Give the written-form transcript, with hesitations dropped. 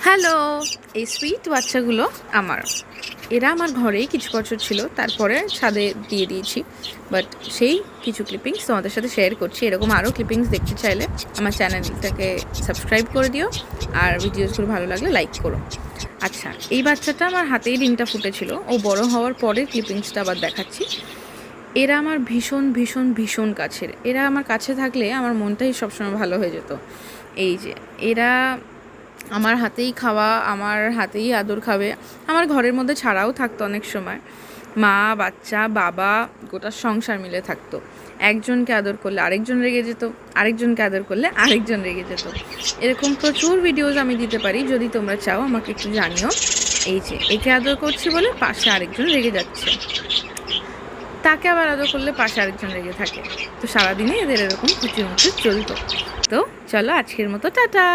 Hello, এই sweet বাচ্চাগুলো আমার। এরা আমার ঘরেই কিছু বছর ছিল, তারপরে ছাদে দিয়ে দিয়েছি। বাট সেই কিছু ক্লিপিংস তোমাদের সাথে শেয়ার করছি। এরকম আরও ক্লিপিংস দেখতে চাইলে আমার চ্যানেলটাকে সাবস্ক্রাইব করে দিও, আর ভিডিওসগুলো ভালো লাগলে লাইক করো। আচ্ছা, এই বাচ্চাটা আমার হাতেই ডিমটা ফুটেছিল। ও বড় হওয়ার পরে ক্লিপিংসটা আবার দেখাচ্ছি। এরা আমার ভীষণ ভীষণ ভীষণ কাছের। এরা আমার কাছে থাকলে আমার মনটাই সবসময় ভালো হয়ে যেত। এই যে এরা আমার হাতেই খাওয়া, আমার হাতেই আদর খাবে। আমার ঘরের মধ্যে ছাড়াও থাকতো অনেক সময়। মা, বাচ্চা, বাবা, গোটা সংসার মিলে থাকতো। একজনকে আদর করলে আরেকজন রেগে যেত, আরেকজনকে আদর করলে আরেকজন রেগে যেত। এরকম প্রচুর ভিডিওস আমি দিতে পারি, যদি তোমরা চাও আমাকে একটু জানিও। এই যে একে আদর করছি বলে পাশে আরেকজন রেগে যাচ্ছে, তাকে আবার আদর করলে পাশে আরেকজন রেগে থাকে। তো সারাদিনে এদের এরকম কুচির মুচি চলতো। তো চলো, আজকের মতো টাটা।